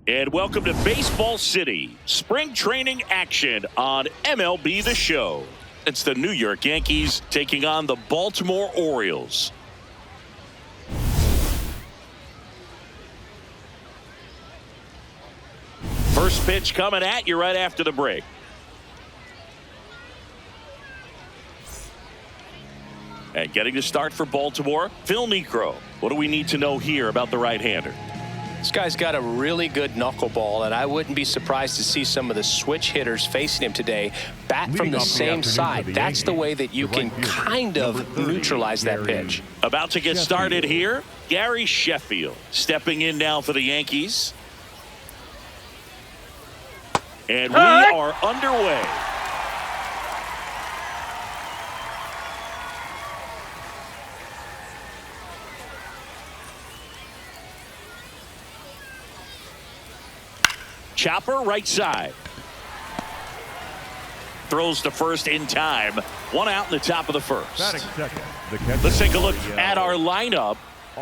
And welcome to Baseball City, spring training action on MLB The Show. It's the New York Yankees taking on the Baltimore Orioles. First pitch coming at you right after the break. And getting the start for Baltimore, Phil Niekro. What do we need to know here about the right-hander? This guy's got a really good knuckleball, and I wouldn't be surprised to see some of the switch hitters facing him today bat from the same side. That's the way that you can kind of neutralize that pitch. About to get started here, Gary Sheffield stepping in now for the Yankees. And we are underway. Chopper right side. Throws to first in time. One out in the top of the first. Let's take a look at our lineup.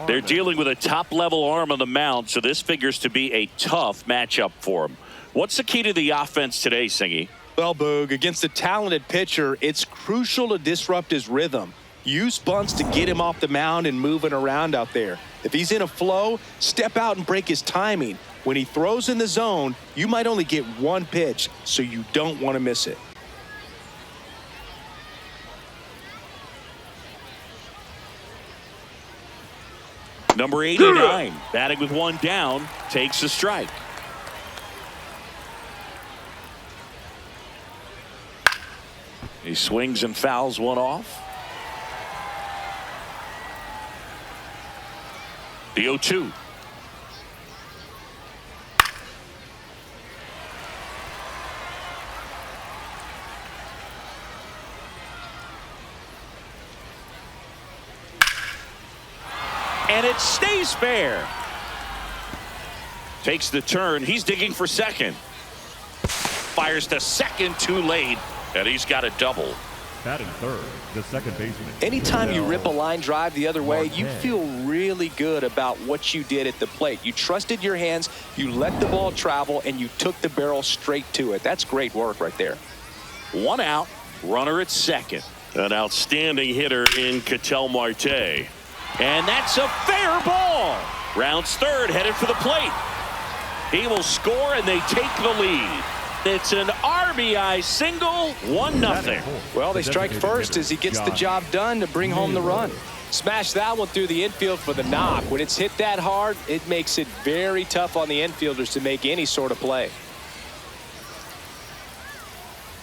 They're dealing with a top-level arm on the mound, so this figures to be a tough matchup for them. What's the key to the offense today, Singy? Well, Boog, against a talented pitcher, it's crucial to disrupt his rhythm. Use bunts to get him off the mound and moving around out there. If he's in a flow, step out and break his timing. When he throws in the zone, you might only get one pitch, so you don't want to miss it. Number 89, batting with one down, takes a strike. He swings and fouls one off. The 0-2. And it stays fair. Takes the turn. He's digging for second. Fires to second too late. And he's got a double. Batting third, the second baseman. Anytime you rip a line drive the other way, you feel really good about what you did at the plate. You trusted your hands, you let the ball travel, and you took the barrel straight to it. That's great work right there. One out, runner at second. An outstanding hitter in Ketel Marte. And that's a fair ball. Rounds third, headed for the plate. He will score, and they take the lead. It's an RBI single, 1-0. Well, they strike first as he gets the job done to bring home the run. Smash that one through the infield for the knock. When it's hit that hard, it makes it very tough on the infielders to make any sort of play.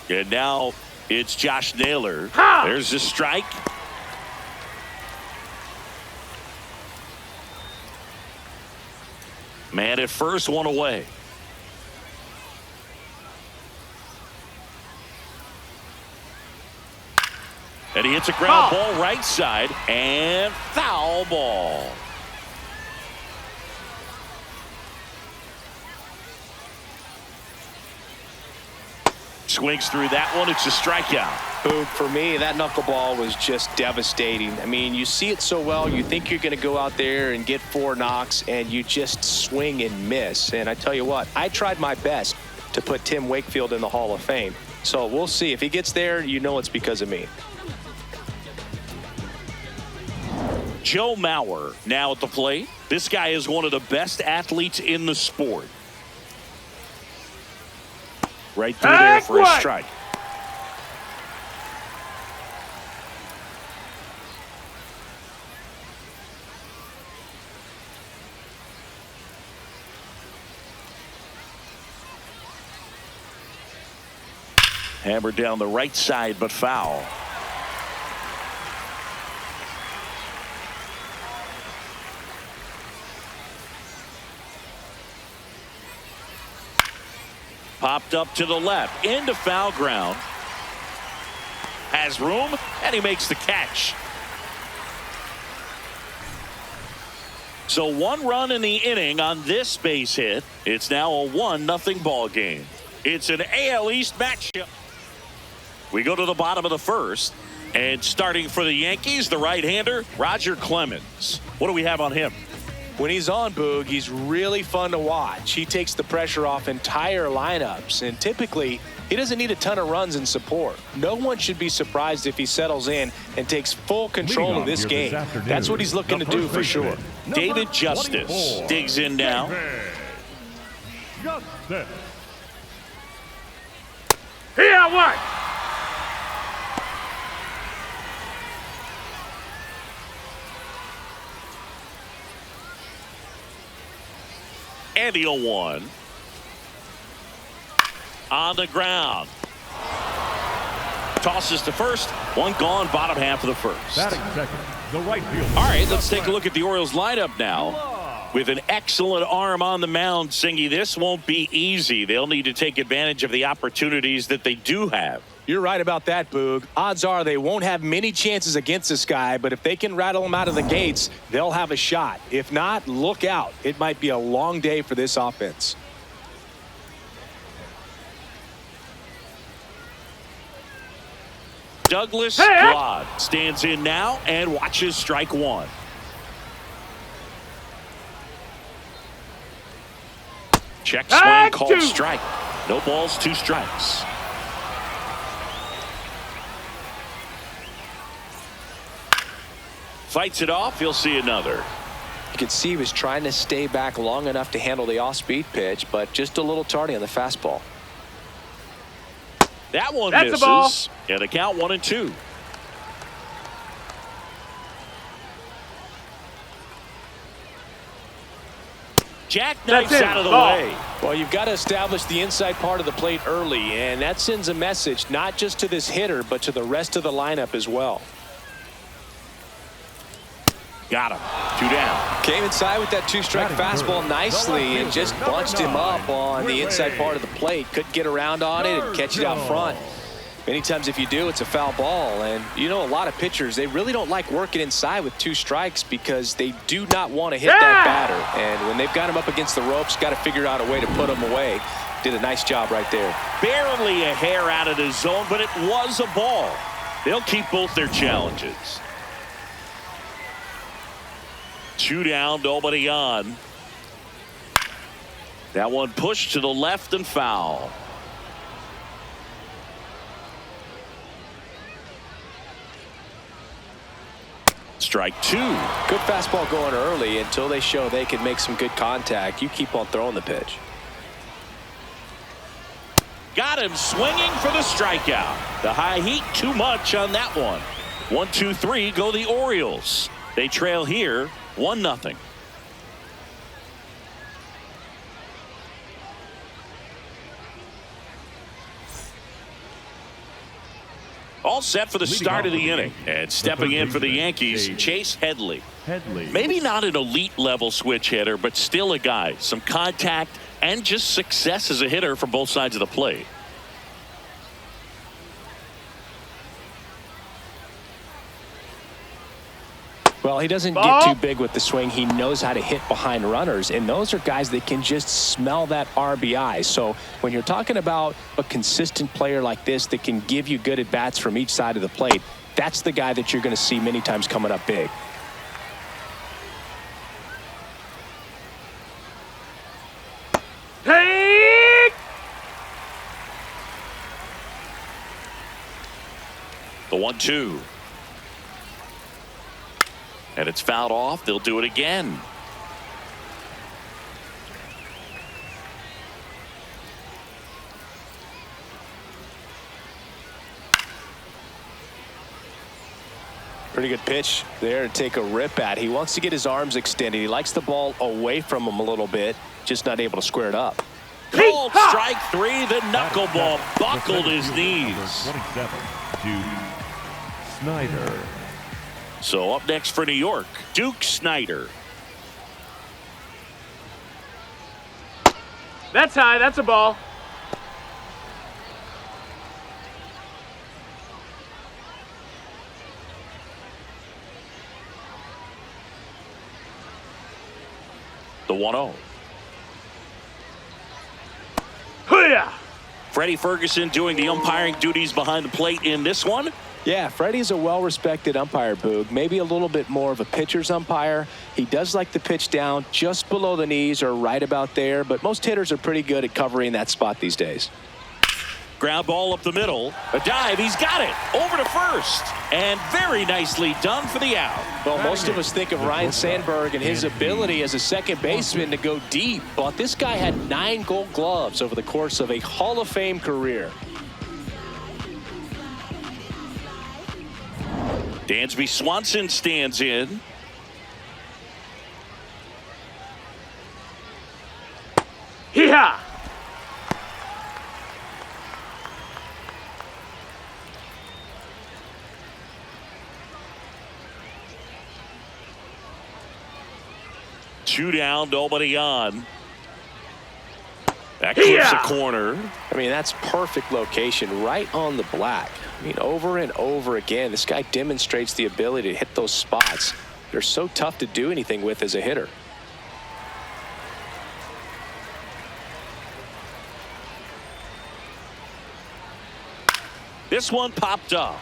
And now it's Josh Naylor. There's the strike. Man at first, one away. And he hits a ground ball right side and foul ball. Swings through that one. It's a strikeout. Boog, for me, that knuckleball was just devastating. I mean, you see it so well, you think you're going to go out there and get 4 knocks, and you just swing and miss. And I tell you what, I tried my best to put Tim Wakefield in the Hall of Fame. So we'll see. If he gets there, you know it's because of me. Joe Mauer now at the plate. This guy is one of the best athletes in the sport. Right through there for a strike. Hammered down the right side, but foul. Popped up to the left, into foul ground. Has room, and he makes the catch. So 1 run in the inning on this base hit. It's now a 1-0 ball game. It's an AL East matchup. We go to the bottom of the first, and starting for the Yankees, the right-hander, Roger Clemens. What do we have on him? When he's on, Boog, he's really fun to watch. He takes the pressure off entire lineups, and typically he doesn't need a ton of runs and support. No one should be surprised if he settles in and takes full control of this game. That's what he's looking to do for sure. David Justice digs in now. Justice. Here, what? And the 0-1. On the ground. Tosses to first. One gone, bottom half of the first. Batting second, the right fielder. All right, let's take a look at the Orioles lineup now. With an excellent arm on the mound, Singy, this won't be easy. They'll need to take advantage of the opportunities that they do have. You're right about that, Boog. Odds are they won't have many chances against this guy, but if they can rattle him out of the gates, they'll have a shot. If not, look out. It might be a long day for this offense. Douglas Glod stands in now and watches strike one. Check swing called strike. No balls, 2 strikes. Fights it off. He'll see another. You can see he was trying to stay back long enough to handle the off-speed pitch, but just a little tardy on the fastball. That one That's misses. a ball. And the count 1-2. Jackknifes out of the way. Well, you've got to establish the inside part of the plate early, and that sends a message not just to this hitter, but to the rest of the lineup as well. Got him. 2 down. Came inside with that 2-strike fastball nicely and just bunched him up on the inside part of the plate. Couldn't get around on it and catch it out front. Many times if you do, it's a foul ball. And you know, a lot of pitchers, they really don't like working inside with 2 strikes because they do not want to hit that batter. And when they've got him up against the ropes, got to figure out a way to put him away. Did a nice job right there. Barely a hair out of the zone, but it was a ball. They'll keep both their challenges. 2 down, nobody on. That one pushed to the left and foul. Strike 2. Good fastball going early until they show they can make some good contact. You keep on throwing the pitch. Got him swinging for the strikeout. The high heat too much on that one. 1-2-3 go the Orioles. They trail here 1-0. All set for the start of the inning. And stepping in for the Yankees, Chase Headley. Maybe not an elite level switch hitter, but still a guy. Some contact and just success as a hitter from both sides of the plate. Well, he doesn't get too big with the swing. He knows how to hit behind runners, and those are guys that can just smell that RBI. So when you're talking about a consistent player like this that can give you good at-bats from each side of the plate, that's the guy that you're going to see many times coming up big. Take! The 1-2. And it's fouled off. They'll do it again. Pretty good pitch there to take a rip at. He wants to get his arms extended. He likes the ball away from him a little bit, just not able to square it up. Called strike 3. The knuckleball buckled his knees. 27, Duke Snyder. So up next for New York, Duke Snyder. That's high. That's a ball. The 1-0. Hoo-yah! Freddie Ferguson doing the umpiring duties behind the plate in this one. Yeah, Freddie's a well-respected umpire, Boog. Maybe a little bit more of a pitcher's umpire. He does like to pitch down just below the knees or right about there, but most hitters are pretty good at covering that spot these days. Ground ball up the middle. A dive. He's got it. Over to first. And very nicely done for the out. Well, most of us think of Ryan Sandberg and his ability as a second baseman to go deep, but this guy had 9 Gold Gloves over the course of a Hall of Fame career. Dansby Swanson stands in. Hee-haw! Two down, nobody on. That clips the corner. I mean, that's perfect location, right on the black. I mean, over and over again, this guy demonstrates the ability to hit those spots. They're so tough to do anything with as a hitter. This one popped up.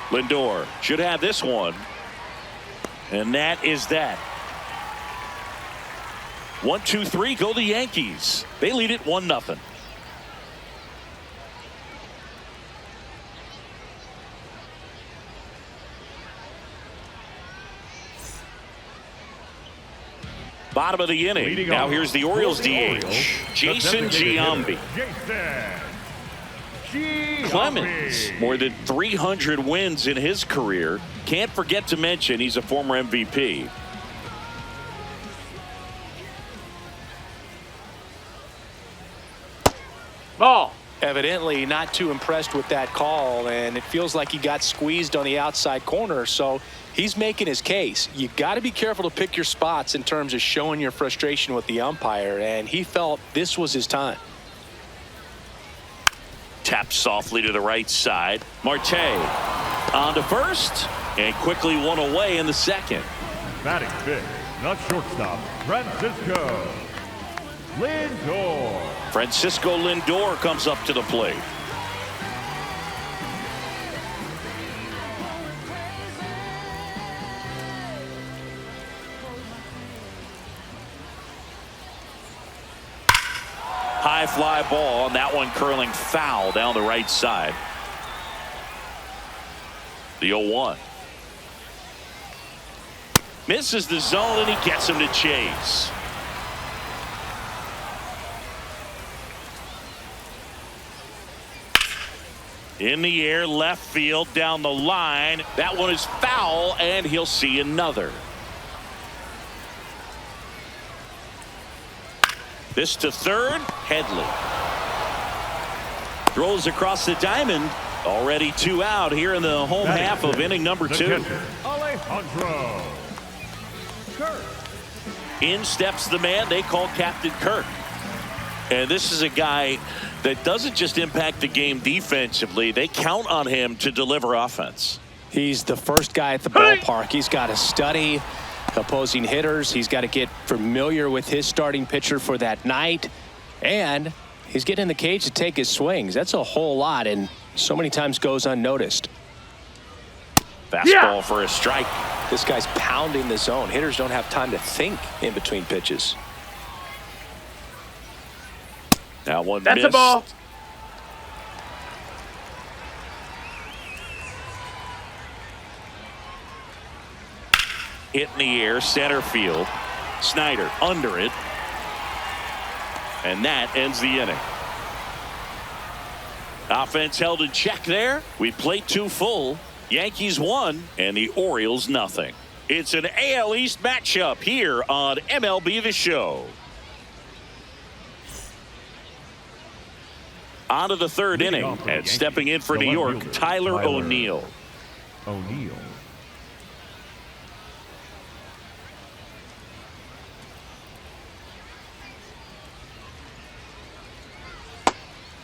Lindor should have this one. And that is that. 1, 2, 3 go the Yankees. They lead it 1-0. Bottom of the inning. Now here's the Orioles DH, Jason Giambi. Clemens, more than 300 wins in his career. Can't forget to mention he's a former MVP. Ball. Evidently not too impressed with that call, and it feels like he got squeezed on the outside corner, so he's making his case. You got to be careful to pick your spots in terms of showing your frustration with the umpire, and he felt this was his time. Tapped softly to the right side. Marte on to first, and quickly one away in the second. Batting fifth, the shortstop, Francisco Lindor. Francisco Lindor comes up to the plate. High fly ball, and that one curling foul down the right side. The 0-1. Misses the zone, and he gets him to chase. In the air, left field, down the line. That one is foul, and he'll see another. This to third, Headley. Throws across the diamond. Already 2 out here in the home half of inning number 2. Alejandro Kirk. In steps the man they call Captain Kirk. And this is a guy that doesn't just impact the game defensively. They count on him to deliver offense. He's the first guy at the ballpark. He's got to study opposing hitters. He's got to get familiar with his starting pitcher for that night. And he's getting in the cage to take his swings. That's a whole lot, and so many times goes unnoticed. Fastball for a strike. This guy's pounding the zone. Hitters don't have time to think in between pitches. That one That's missed. a ball. Hit in the air, center field. Snyder under it. And that ends the inning. Offense held in check there. We played 2 full. Yankees 1 and the Orioles nothing. It's an AL East matchup here on MLB The Show. On to the third inning, and stepping in for New York, Tyler O'Neill.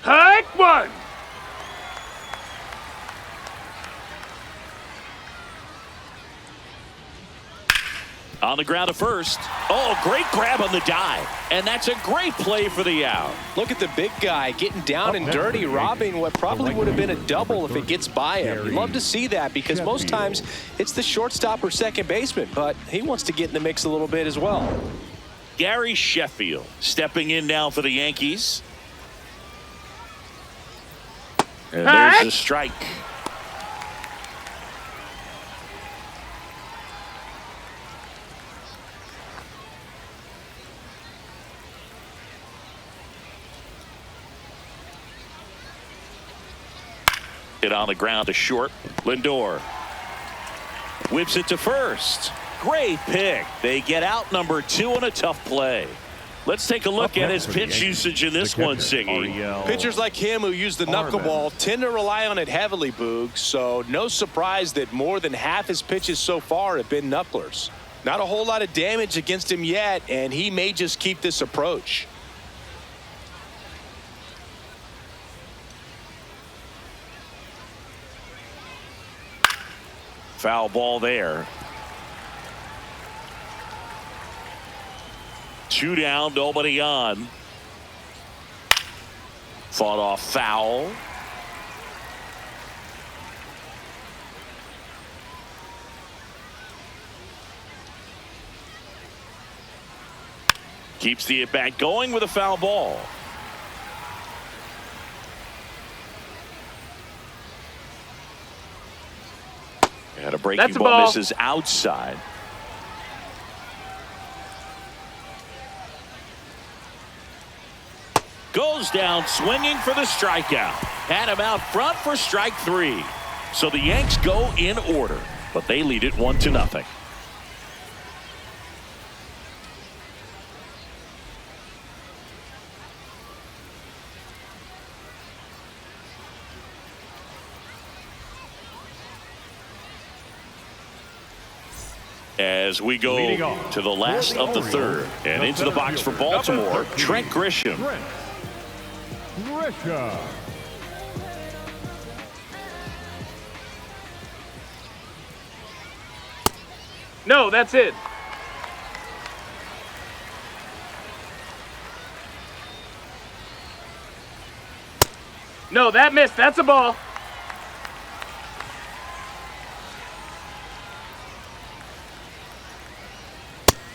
Hike one. On the ground to first. Oh, great grab on the dive. And that's a great play for the out. Look at the big guy getting down and dirty, robbing what probably would have been a double if it gets by him. You love to see that because most times it's the shortstop or second baseman, but he wants to get in the mix a little bit as well. Gary Sheffield stepping in now for the Yankees. And there's the strike. Hit on the ground to short. Lindor whips it to first. Great pick. They get out number 2 on a tough play. Let's take a look at his pitch usage in this one, Siggy. Pitchers like him who use the knuckleball tend to rely on it heavily, Boog. So no surprise that more than half his pitches so far have been knucklers. Not a whole lot of damage against him yet, and he may just keep this approach. Foul ball there. 2 down, nobody on. Fought off foul. Keeps the at-bat going with a foul ball. And a breaking ball misses outside. Goes down swinging for the strikeout. Had him out front for strike 3. So the Yanks go in order, but they lead it 1-0. As we go to the last of the third and into the box for Baltimore, Trent Grisham. No, that's it. No, that missed. That's a ball.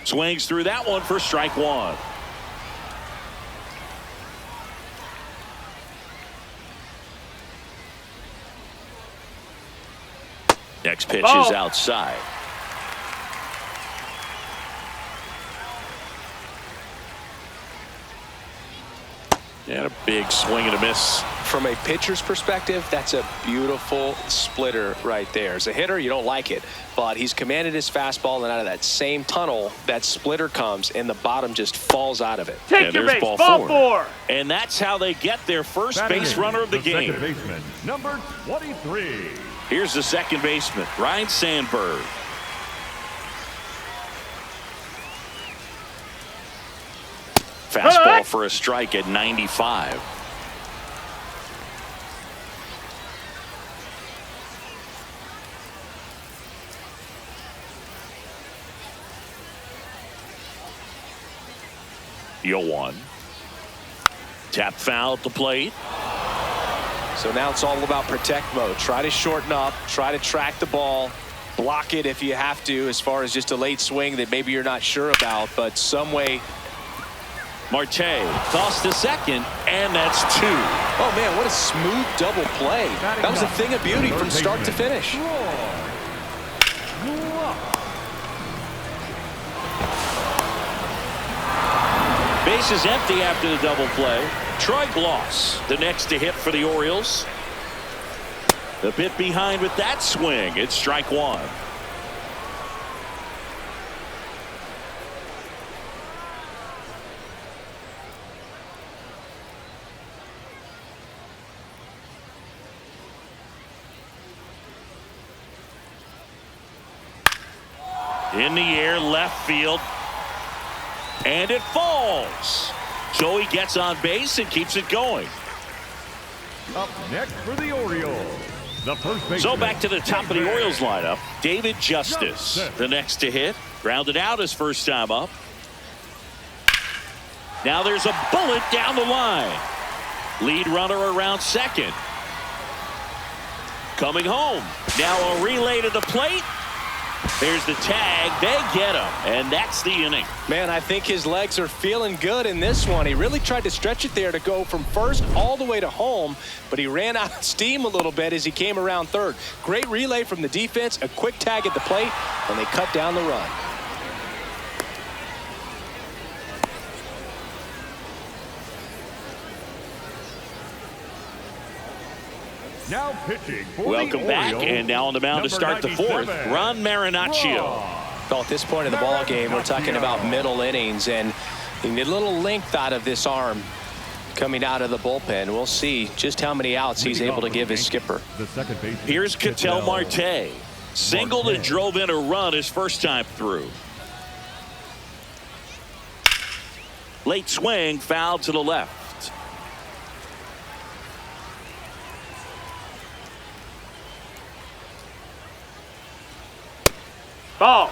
Swings through that one for strike 1. Next pitch is outside. And a big swing and a miss. From a pitcher's perspective, that's a beautiful splitter right there. As a hitter, you don't like it, but he's commanded his fastball, and out of that same tunnel, that splitter comes, and the bottom just falls out of it. Take your base, ball 4. And that's how they get their first base runner of the game. Second baseman, number 23. Here's the second baseman, Ryne Sandberg. Fastball for a strike at 95. Deal 1. Tap foul at the plate. So now it's all about protect mode. Try to shorten up, try to track the ball, block it if you have to, as far as just a late swing that maybe you're not sure about, but some way. Marte tossed to second, and that's 2. Oh man, what a smooth double play. That was a thing of beauty from start to finish. Base is empty after the double play. Troy Gloss, the next to hit for the Orioles. A bit behind with that swing. It's strike 1. In the air, left field. And it falls. So he gets on base and keeps it going. Up next for the Orioles, the first baseman. So back to the top of the Orioles lineup. David Justice, the next to hit. Grounded out his first time up. Now there's a bullet down the line. Lead runner around second. Coming home. Now a relay to the plate. There's the tag. They get him. And that's the inning. Man, I think his legs are feeling good in this one. He really tried to stretch it there to go from first all the way to home, but he ran out of steam a little bit as he came around third. Great relay from the defense, a quick tag at the plate, and they cut down the run. Now pitching for Welcome the back, Orioles, and now on the mound to start the fourth, Ron Marinaccio. Well, at this point in the ball game, we're talking about middle innings, and you need a little length out of this arm coming out of the bullpen. We'll see just how many outs he's able to give his skipper. Here's Ketel Marte. Singled and drove in a run his first time through. Late swing, foul to the left. Ball.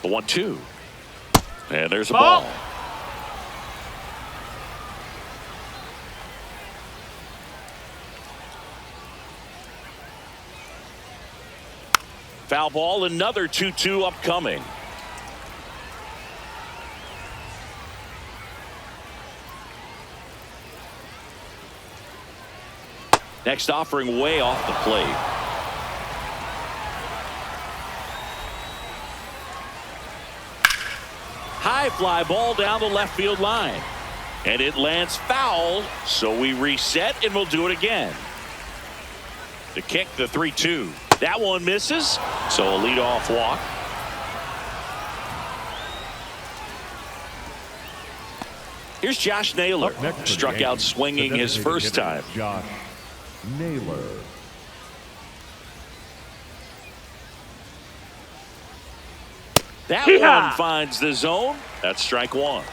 The 1-2. And there's a ball. Foul ball, another 2-2 upcoming. Next offering way off the plate. High fly ball down the left field line. And it lands foul, so we reset and we'll do it again. To kick the 3-2. That one misses, so a leadoff walk. Here's Josh Naylor. Struck out swinging his first time. Josh Naylor. That one finds the zone. That's strike one.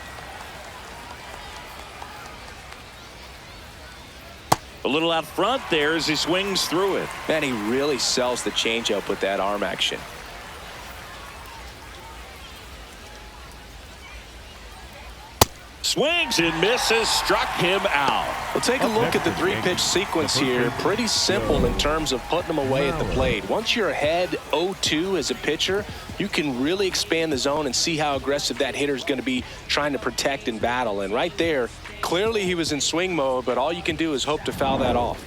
A little out front there as he swings through it. Man, he really sells the changeup with that arm action. Swings and misses, struck him out. Well, take a look at the three-pitch sequence here. Pretty simple in terms of putting them away at the plate. Once you're ahead 0-2 as a pitcher, you can really expand the zone and see how aggressive that hitter is going to be trying to protect and battle. And right there, clearly he was in swing mode, but all you can do is hope to foul that off.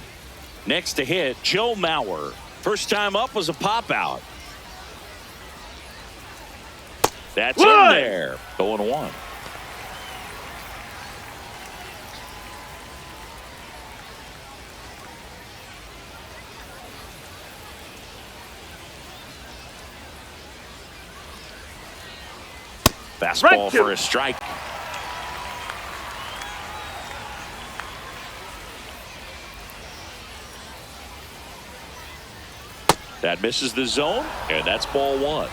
Next to hit, Joe Mauer. First time up was a pop out. That's in there. 0-1. Fastball for a strike. That misses the zone, and that's ball one.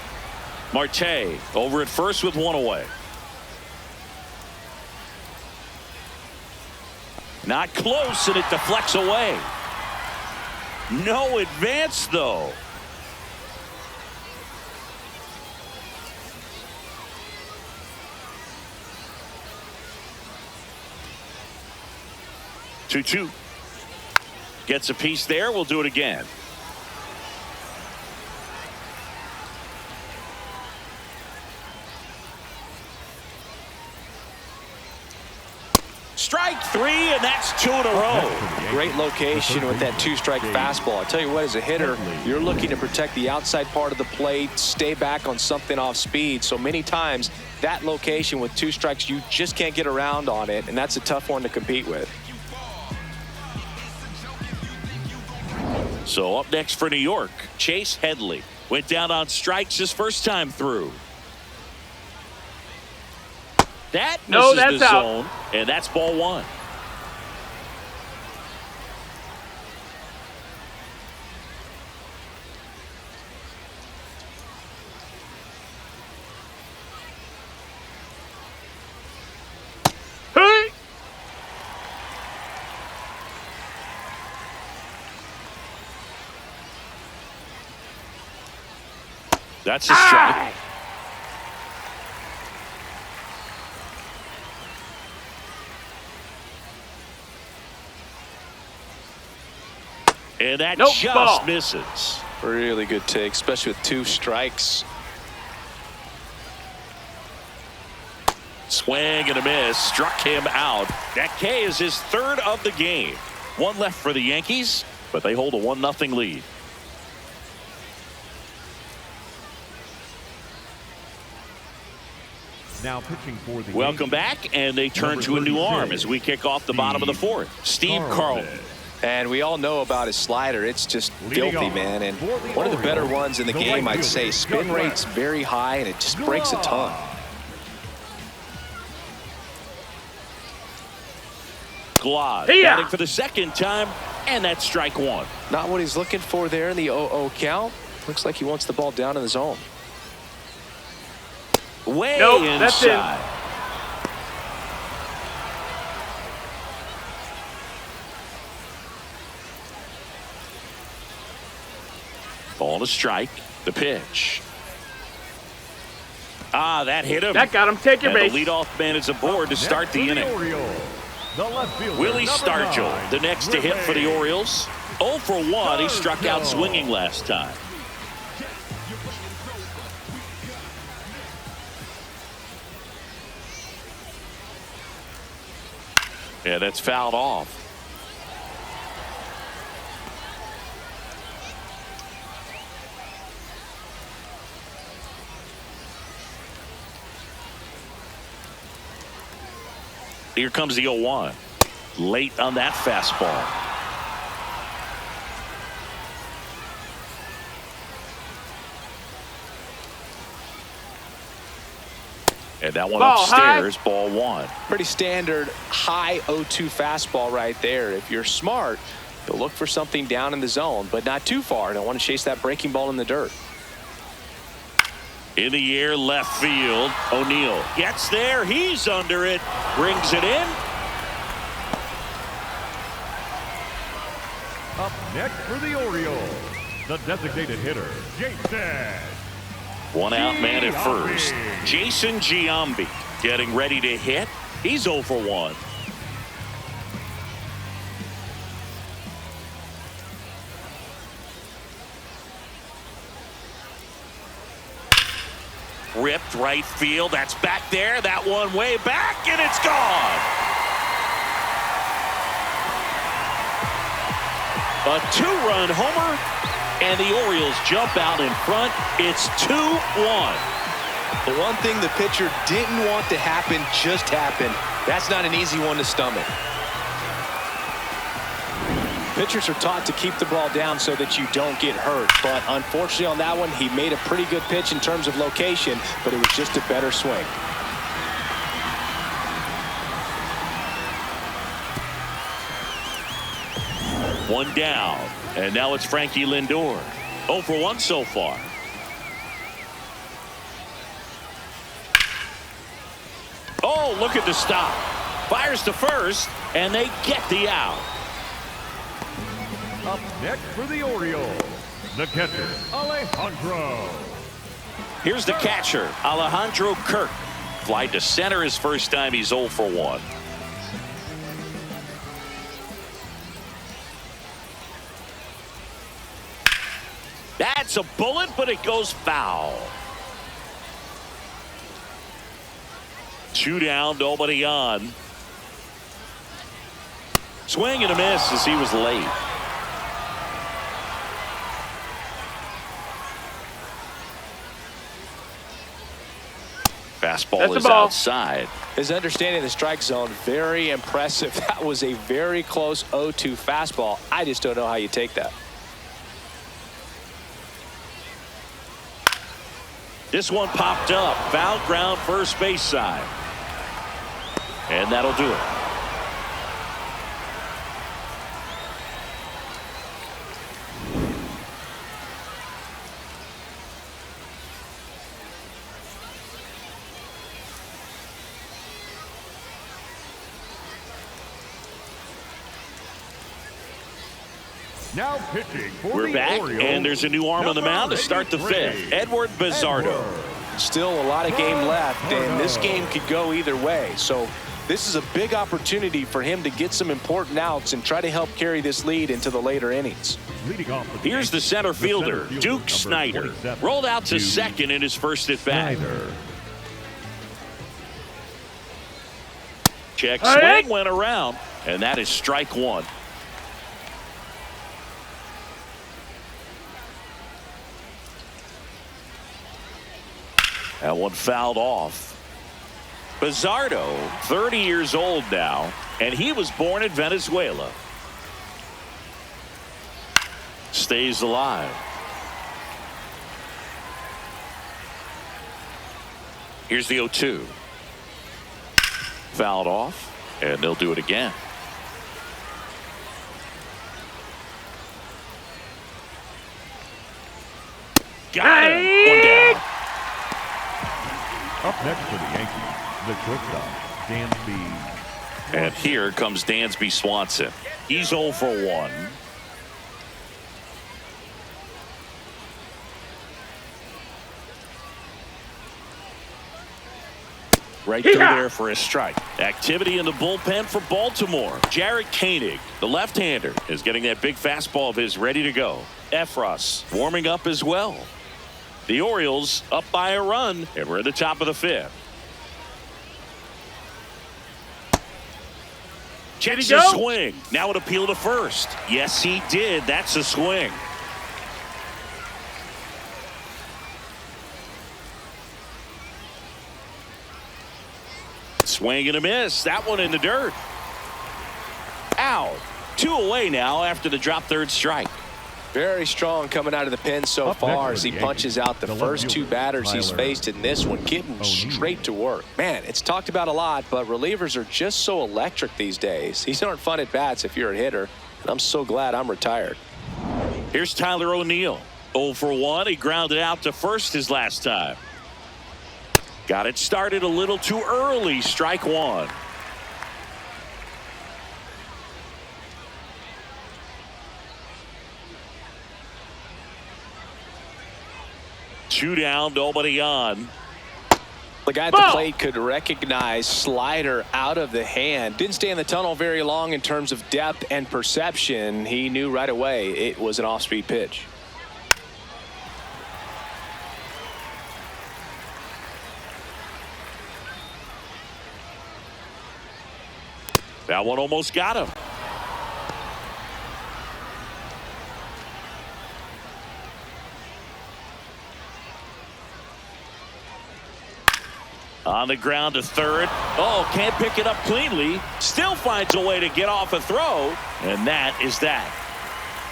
Marte over at first with one away. Not close, and it deflects away. No advance, though. Two. Gets a piece there. We'll do it again. Strike three, and that's two in a row. Great location with that two-strike fastball. I tell you what, as a hitter, you're looking to protect the outside part of the plate, stay back on something off speed. So many times, that location with two strikes, you just can't get around on it, and that's a tough one to compete with. So up next for New York, Chase Headley. Went down on strikes his first time through. That misses the zone, and that's ball one. That's a strike. And that just ball. misses. Really good take, especially with 2 strikes. Swing and a miss. Struck him out. That K is his 3rd of the game. 1 left for the Yankees, but they hold a 1-0 lead. Now pitching for the Welcome Yankees, back, and they turn number to a new 36, arm as we kick off the bottom of the 4th. Steve Carlton. And we all know about his slider. It's just Leading filthy, off man. And for the one of the better Orioles, ones in the the game, right I'd say. fielder, Spin Doug rate's very high, and it just breaks a ton. Glad Hey-ya! batting for the 2nd time, and that's strike 1. Not what he's looking for there in the 0-0 count. Looks like he wants the ball down in the zone. Way Nope, inside. that's in. Ball to strike. The pitch. Ah, that hit him. That got him. Take your And base. the leadoff man is aboard to start the inning. Orioles, the left fielder, Willie number Stargell, 9, the next to hit for the Willie. Orioles. 0 for 1. He struck out swinging last time. Yeah, that's fouled off. Here comes the 0-1. Late on that fastball. And that one Ball upstairs, ball 1. Pretty standard high 0-2 fastball right there. If you're smart, you'll look for something down in the zone, but not too far. Don't want to chase that breaking ball in the dirt. In the air, left field. O'Neill gets there. He's under it. Brings it in. Up next for the Orioles, the designated hitter, Jason. 1 out man at Giambi. first. Jason Giambi getting ready to hit. He's 0 for 1. Ripped right field. That's back there. That one way back, and it's gone. A 2-run homer, and the Orioles jump out in front. It's 2-1. The one thing the pitcher didn't want to happen just happened. That's not an easy one to stomach. Pitchers are taught to keep the ball down so that you don't get hurt. But unfortunately on that one, he made a pretty good pitch in terms of location, but it was just a better swing. One down, and now it's Frankie Lindor. 0 for 1 so far. Oh, look at the stop. Fires to first, and they get the out. Up next for the Orioles, the catcher, Alejandro. Here's the catcher, Alejandro Kirk. Fly to center his first time. He's 0 for 1. That's a bullet, but it goes foul. 2 down, nobody on. Swing and a miss as he was late. Fastball That's is a ball. outside. His understanding of the strike zone, very impressive. That was a very close 0-2 fastball. I just don't know how you take that. This one popped up. Foul ground, first base side. And that'll do it. Now pitching for We're the back, Orioles, and there's a new arm on the mound to start the 83, fifth. Edward Bizardo. Still a lot of game left, and this game could go either way. So this is a big opportunity for him to get some important outs and try to help carry this lead into the later innings. Leading off with Here's the center fielder, Duke number Snyder. 27, Rolled out to Duke second in his first at bat. Snyder. Check Hey! swing went around, and that is strike one. That one fouled off. Bizardo, 30 years old now, and he was born in Venezuela. Stays alive. Here's the 0-2. Fouled off, and they'll do it again. Got him. One down. Up next for the Yankees, the shortstop, Dansby. And here comes Dansby Swanson. He's 0 for 1. Right through there for a strike. Activity in the bullpen for Baltimore. Jarrett Koenig, the left-hander, is getting that big fastball of his ready to go. Efros warming up as well. The Orioles up by a run, and we're at the top of the fifth. Checks the swing. Now an appeal to first. Yes, he did. That's a swing. Swing and a miss. That one in the dirt. Out. 2 away now after the drop third strike. Very strong coming out of the pen so Up far next as for he the punches Yankees, out the the first left 2 fielder, batters he's Tyler faced in this one, getting straight to work. Man, it's talked about a lot, but relievers are just so electric these days. These aren't fun at bats if you're a hitter, and I'm so glad I'm retired. Here's Tyler O'Neill. 0 for 1. He grounded out to first his last time. Got it started a little too early. Strike one. Two down, nobody on. The guy at the plate could recognize slider out of the hand. Didn't stay in the tunnel very long in terms of depth and perception. He knew right away it was an off-speed pitch. That one almost got him. On the ground to third. Oh, can't pick it up cleanly. Still finds a way to get off a throw. And that is that.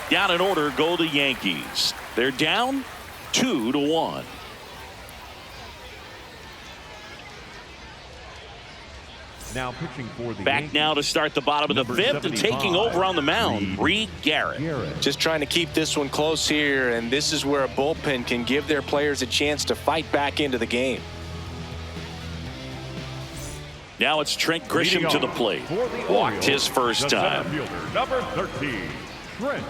Down in order go the Yankees. They're down 2-1. Now pitching for the Back Yankees, now to start the bottom of the number fifth and taking 75, over on the mound, Reed Garrett. Just trying to keep this one close here, and this is where a bullpen can give their players a chance to fight back into the game. Now it's Trent Grisham Leading to the off plate. for the Walked his Orioles, first the center time. fielder, number 13, Trent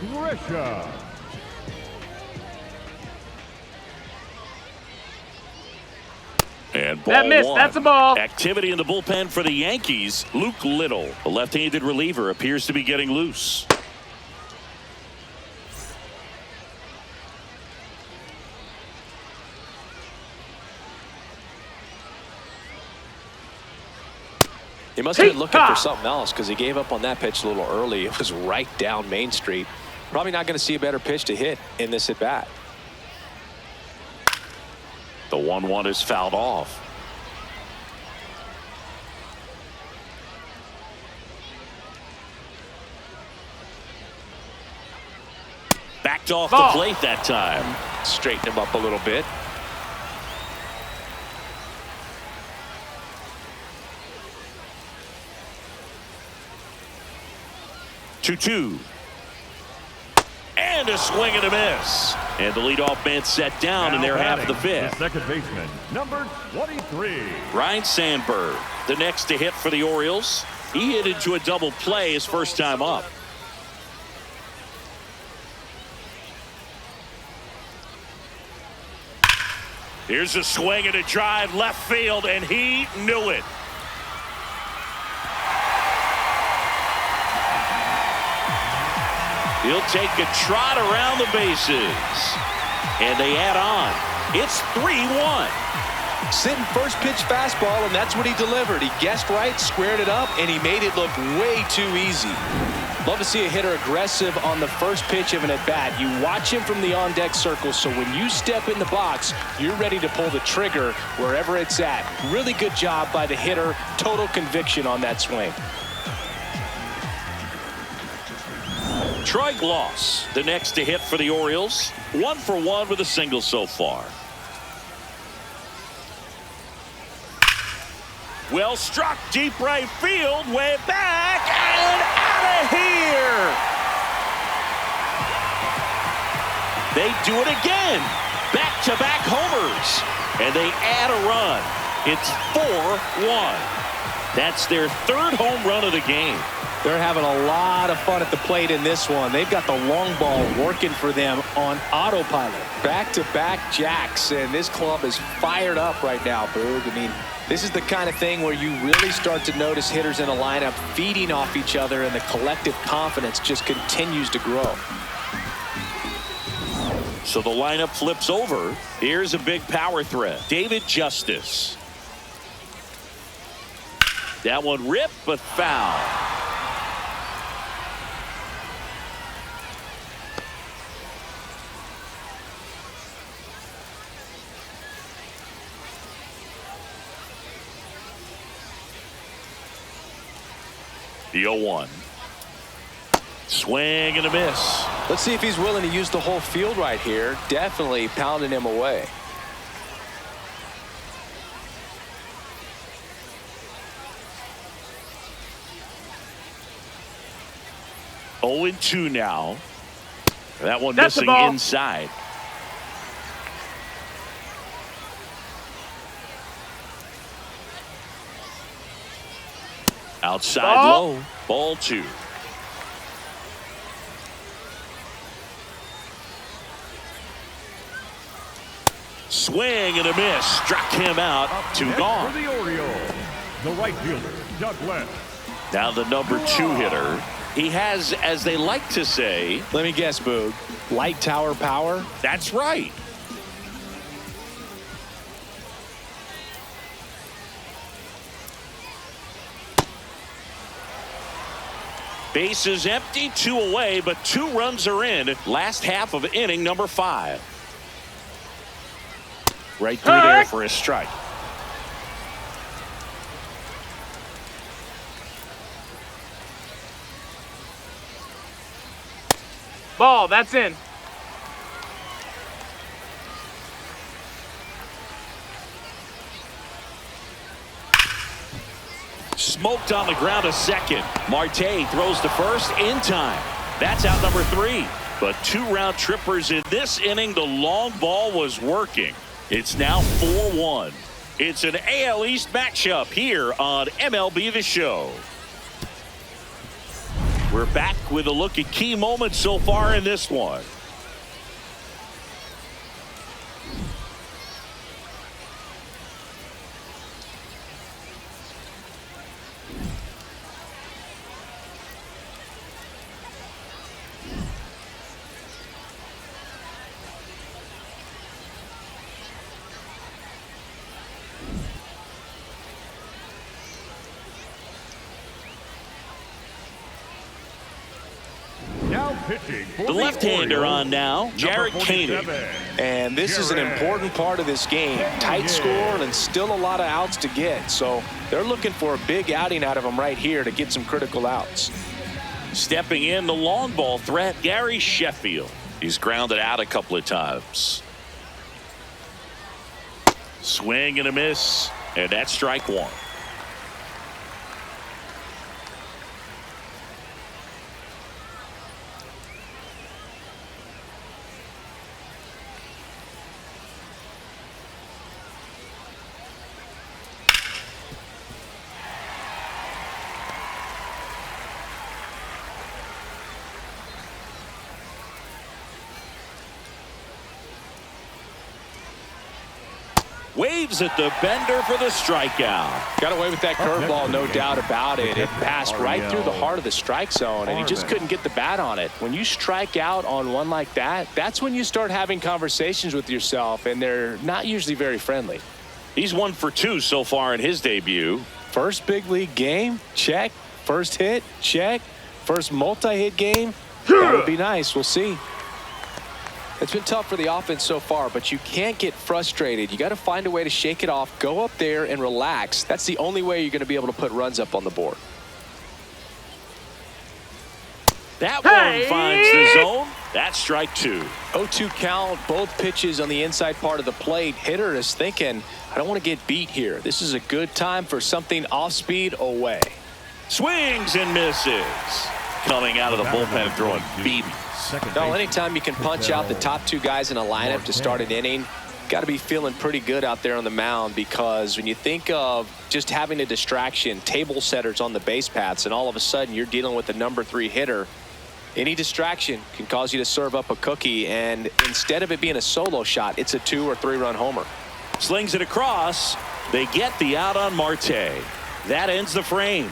Grisham. And ball That missed. one. That's a ball. Activity in the bullpen for the Yankees. Luke Little, the left-handed reliever, appears to be getting loose. He must have been looking for something else because he gave up on that pitch a little early. It was right down Main Street. Probably not going to see a better pitch to hit in this at bat. The 1-1 is fouled off. Backed off the plate that time. Straighten him up a little bit. Two. And a swing and a miss. And the leadoff man set down in Now their half of the batting, fifth. the second baseman, number 23. Ryan Sandberg, the next to hit for the Orioles. He hit into a double play his first time up. Here's a swing and a drive left field, and he knew it. He'll take a trot around the bases. And they add on. It's 3-1. Sitting first pitch fastball, and that's what he delivered. He guessed right, squared it up, and he made it look way too easy. Love to see a hitter aggressive on the first pitch of an at-bat. You watch him from the on-deck circle, so when you step in the box, you're ready to pull the trigger wherever it's at. Really good job by the hitter. Total conviction on that swing. Troy Gloss, the next to hit for the Orioles. 1 for 1 with a single so far. Well struck, deep right field, way back, and out of here. They do it again. Back-to-back homers. And they add a run. It's 4-1. That's their third home run of the game. They're having a lot of fun at the plate in this one. They've got the long ball working for them on autopilot. Back-to-back jacks, and this club is fired up right now, Boog. I mean, this is the kind of thing where you really start to notice hitters in a lineup feeding off each other, and the collective confidence just continues to grow. So the lineup flips over. Here's a big power threat. David Justice. That one ripped, but foul. The 0-1. Swing and a miss. Let's see if he's willing to use the whole field right here. Definitely pounding him away. Oh, 0-2 now. That one That's missing inside. Outside low. Ball 2. Swing and a miss. Struck him out. Two gone. For the Orioles, the right fielder, Doug West. Now the number 2 hitter. He has, as they like to say. Let me guess, Boog. Light tower power? That's right. Bases empty, 2 away, but 2 runs are in. Last half of inning number 5. Right through there for a strike. Ball, that's in. Smoked on the ground a second. Marte throws to first in time. That's out number 3. But 2 round trippers in this inning. The long ball was working. It's now 4-1. It's an AL East matchup here on MLB The Show. We're back with a look at key moments so far in this one. Pitching for The left-hander on now, Jarrett Koenig. And this is an important part of this game. Tight score and still a lot of outs to get. So they're looking for a big outing out of him right here to get some critical outs. Stepping in the long ball threat, Gary Sheffield. He's grounded out a couple of times. Swing and a miss, and that's strike 1. Waves at the bender for the strikeout. Got away with that curveball, no doubt about it. It passed right through the heart of the strike zone, and he just couldn't get the bat on it. When you strike out on one like that, that's when you start having conversations with yourself, and they're not usually very friendly. He's 1 for 2 so far in his debut. First big league game, check. First hit, check. First multi-hit game, that would be nice. We'll see. It's been tough for the offense so far, but you can't get frustrated. You got to find a way to shake it off, go up there and relax. That's the only way you're going to be able to put runs up on the board. That one finds the zone. That's strike 2. 0-2 count, both pitches on the inside part of the plate. Hitter is thinking, I don't want to get beat here. This is a good time for something off speed away. Swings and misses. Coming out of the bullpen throwing BB. Well, anytime you can punch out the top 2 guys in a lineup to start an inning, got to be feeling pretty good out there on the mound, because when you think of just having a distraction, table setters on the base paths, and all of a sudden you're dealing with the number 3 hitter, any distraction can cause you to serve up a cookie, and instead of it being a solo shot, it's a 2 or 3 run homer. Slings it across. They get the out on Marte. That ends the frame.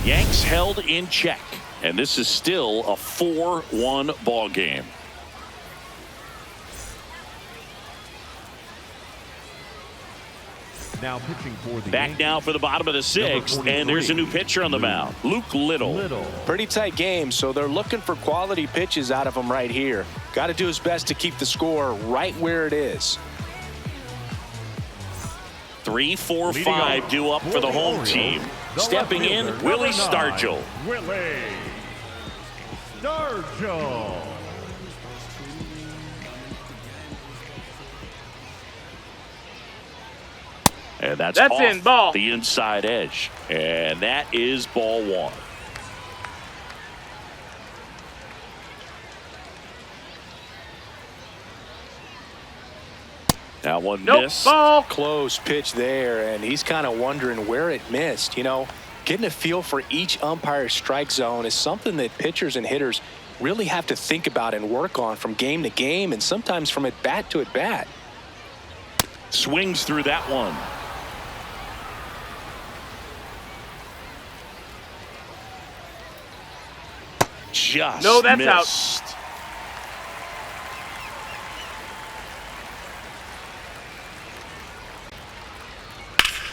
Yanks held in check. And this is still a 4-1 ball game. Now pitching for the Back Yankees, now for the bottom of the 6th, and there's a new pitcher on the mound, Luke Little. Pretty tight game, so they're looking for quality pitches out of him right here. Got to do his best to keep the score right where it is. 3, 4, 5 due up for the home team. Stepping in, Willie Stargell. Willie Stargell. And that's off in, ball. The inside edge. And that is ball 1. That one missed. Ball. Close pitch there, and he's kind of wondering where it missed. You know, getting a feel for each umpire's strike zone is something that pitchers and hitters really have to think about and work on from game to game, and sometimes from at bat to at bat. Swings through that one. Just No, that's missed. out.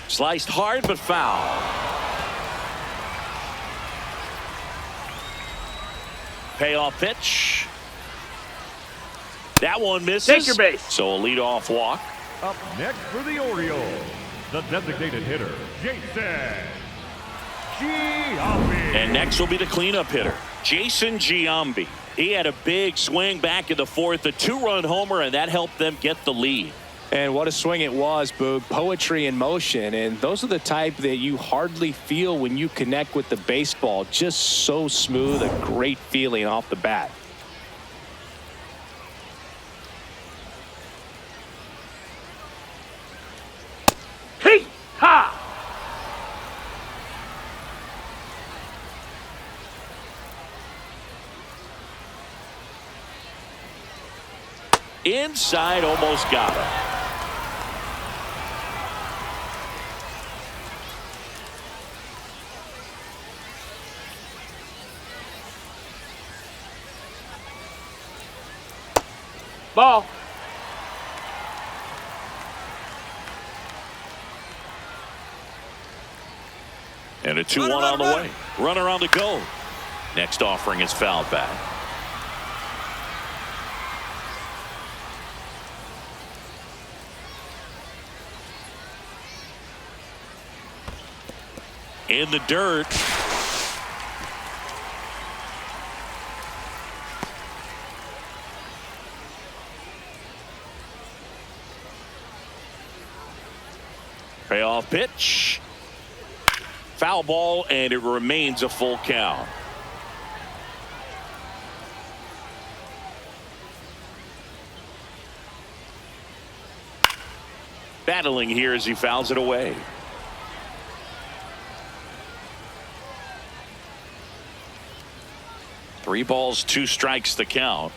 Sliced hard but foul. Payoff pitch. That one misses. Take your base. So a leadoff walk. Up next for the Orioles, the designated hitter, Jason Giambi. And next will be the cleanup hitter, Jason Giambi. He had a big swing back in the 4th, a 2-run homer, and that helped them get the lead. And what a swing it was, Boog. Poetry in motion. And those are the type that you hardly feel when you connect with the baseball. Just so smooth, a great feeling off the bat. Hey, ha! Inside, almost got him. Ball. And a 2-1 on the way. Runner on the go. Next offering is fouled back. In the dirt. Payoff pitch. Foul ball, and it remains a full count. Battling here as he fouls it away. Three balls, 2 strikes the count.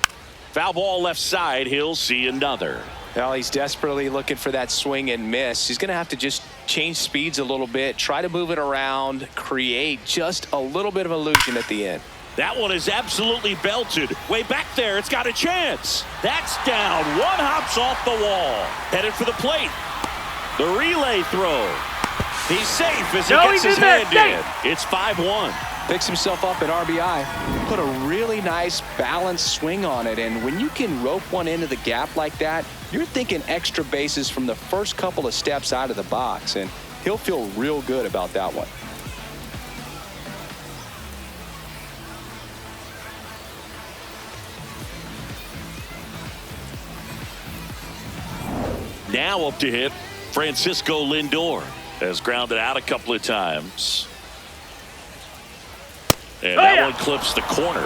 Foul ball left side. He'll see another. Well, he's desperately looking for that swing and miss. He's going to have to just change speeds a little bit, try to move it around, create just a little bit of illusion at the end. That one is absolutely belted. Way back there, it's got a chance. That's down. One hops off the wall. Headed for the plate. The relay throw. He's safe as he gets his hand in. It's 5-1. Picks himself up at RBI. Put a really nice balanced swing on it, and when you can rope one into the gap like that, you're thinking extra bases from the first couple of steps out of the box, and he'll feel real good about that one. Now up to hit, Francisco Lindor has grounded out a couple of times. And that one clips the corner.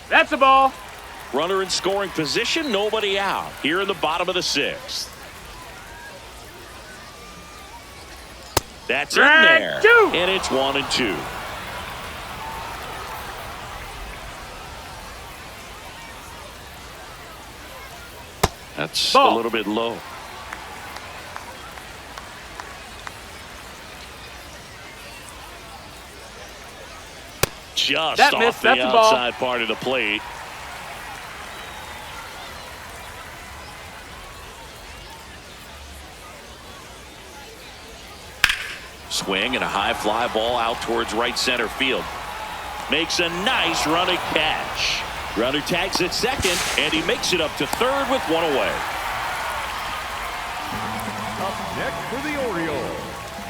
That's a ball. Runner in scoring position, nobody out. Here in the bottom of the 6th. That's in there. And it's 1-2. That's a little bit low. Just off the outside part of the plate. Swing and a high fly ball out towards right center field. Makes a nice running catch. Runner tags at second, and he makes it up to third with one away. Up next for the Orioles,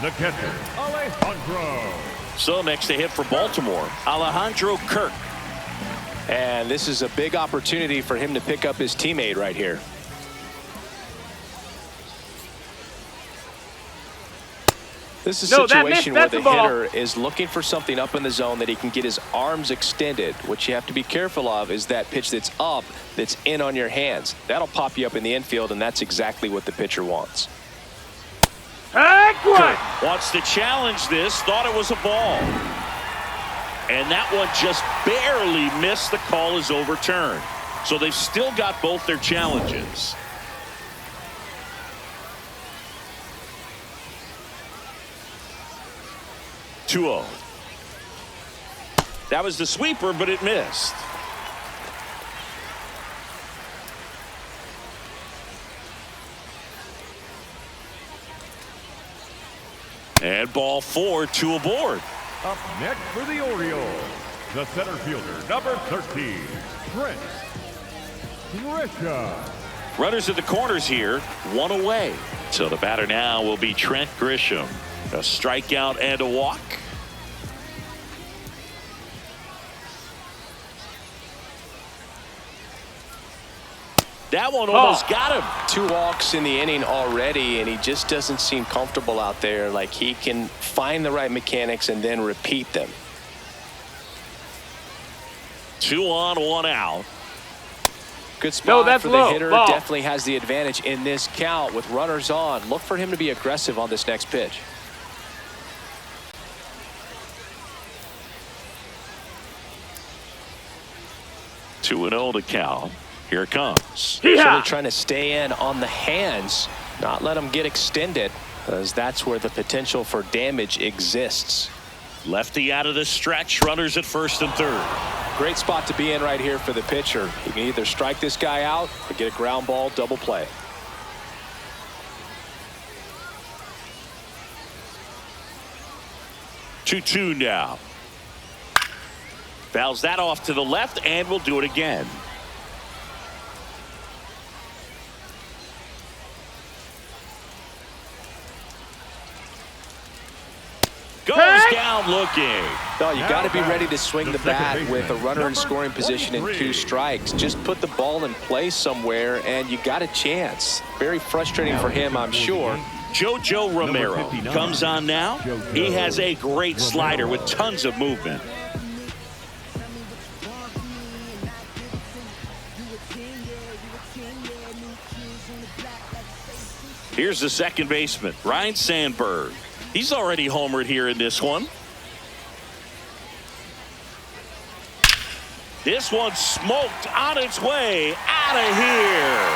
the catcher, Alejandro. So next to hit for Baltimore, Alejandro Kirk. And this is a big opportunity for him to pick up his teammate right here. This is a situation where the hitter is looking for something up in the zone that he can get his arms extended. What you have to be careful of is that pitch that's up, that's in on your hands. That'll pop you up in the infield, and that's exactly what the pitcher wants. Kirk wants to challenge this, thought it was a ball. And that one just barely missed. The call is overturned. So they've still got both their challenges. That was the sweeper, but it missed. And ball 4, 2 aboard. Up next for the Orioles, the center fielder, number 13, Trent Grisham. Runners at the corners here, one away. So the batter now will be Trent Grisham. A strikeout and a walk. That one almost got him. 2 walks in the inning already, and he just doesn't seem comfortable out there. Like he can find the right mechanics and then repeat them. 2 on, 1 out. Good spot for the hitter. Definitely has the advantage in this count with runners on. Look for him to be aggressive on this next pitch. Two and 0 to count. Here it comes. So they're trying to stay in on the hands, not let them get extended, because that's where the potential for damage exists. Lefty out of the stretch. Runners at first and third. Great spot to be in right here for the pitcher. He can either strike this guy out or get a ground ball double play. Two now. Fouls that off to the left, and we'll do it again. Goes down looking. No, you got to be ready to swing the bat with a runner in scoring position and 2 strikes. Just put the ball in play somewhere, and you got a chance. Very frustrating for him, I'm sure. JoJo Romero comes on now. He has a great slider with tons of movement. Here's the second baseman, Ryan Sandberg. He's already homered here in this one. This one smoked on its way out of here.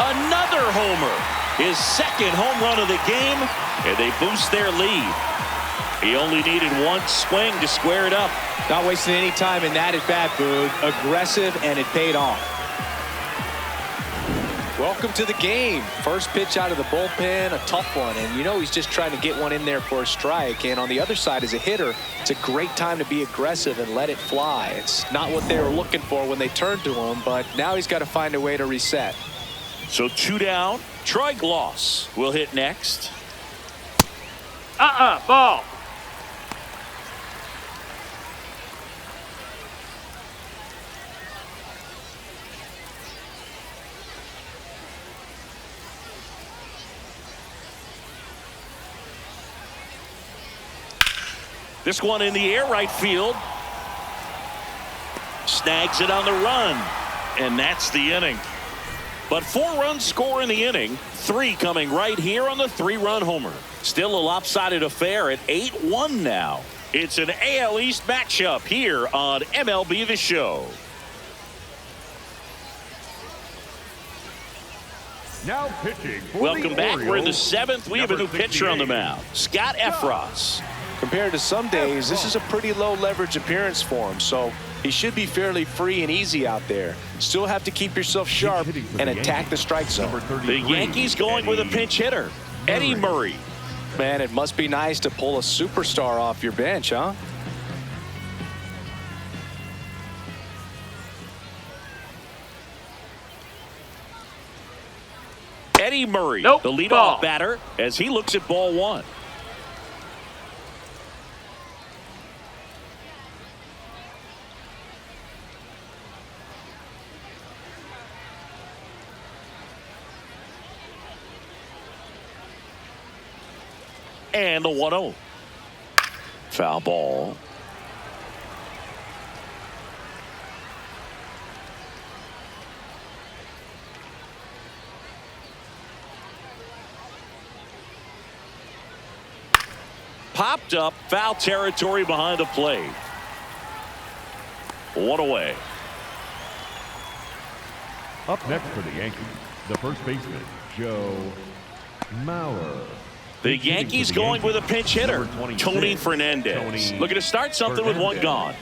Another homer. His second home run of the game, and they boost their lead. He only needed one swing to square it up. Not wasting any time in that at bat, Boog. Aggressive, and it paid off. Welcome to the game. First pitch out of the bullpen, a tough one. And you know he's just trying to get one in there for a strike. And on the other side, as a hitter, it's a great time to be aggressive and let it fly. It's not what they were looking for when they turned to him, but now he's got to find a way to reset. So 2 down. Troy Gloss will hit next. Ball. This one in the air right field. Snags it on the run. And that's the inning. But 4 runs score in the inning. 3 coming right here on the 3-run homer. Still a lopsided affair at 8-1 now. It's an AL East matchup here on MLB The Show. Now pitching for Welcome the back. We're in the Orioles, 7th. We have a new number pitcher on the 68. mound. Scott Efros. Compared to some days, this is a pretty low leverage appearance for him, so he should be fairly free and easy out there. Still have to keep yourself sharp and attack the strike zone. The Yankees going with a pinch hitter, Eddie Murray. Man, it must be nice to pull a superstar off your bench, huh? Eddie Murray, Nope, the leadoff ball. batter, as he looks at ball 1. And the 1-0. Foul ball. Popped up, foul territory behind the plate. 1 away. Up next for the Yankees, the first baseman, Joe Mauer. The Yankees going with a pinch hitter, Number 26, Tony Fernandez. Tony Looking to start something with 1 gone.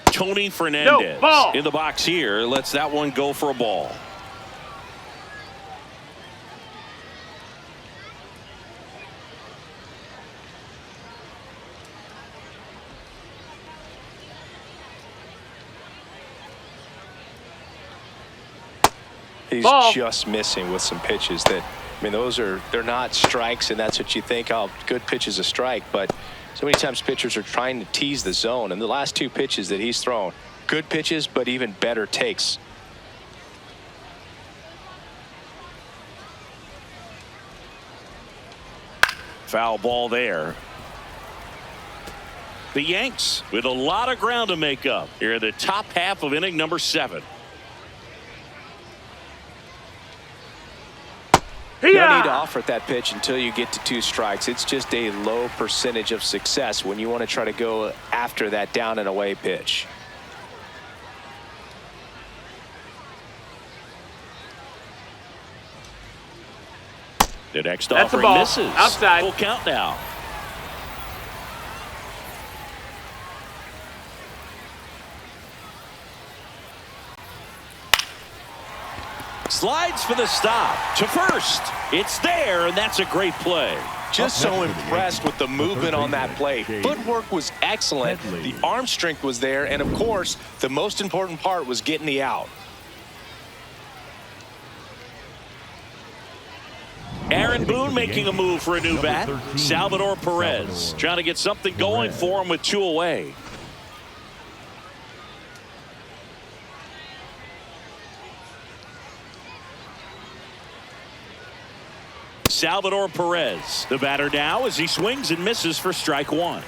Tony Fernandez ball. in the box here. Lets that one go for a ball. He's Ball. just missing with some pitches that, I mean, they're not strikes, and that's what you think, oh, good pitch is a strike. But so many times pitchers are trying to tease the zone, and the last 2 pitches that he's thrown, good pitches, but even better takes. Foul ball there. The Yanks with a lot of ground to make up here in the top half of inning number 7. No need to offer at that pitch until you get to 2 strikes. It's just a low percentage of success when you want to try to go after that down and away pitch. The next That's a offering ball. misses. Outside. Full count now. Slides for the stop to first. It's there, and that's a great play. Just Up so next for the impressed with the movement on that play. Shade. Footwork was excellent. Headley. The arm strength was there. And, of course, the most important part was getting the out. Aaron Boone making a move for a new Number bat. 13, Salvador Perez Salvador trying to get something going Perez. for him with 2 away. Salvador Perez. The batter now as he swings and misses for strike one.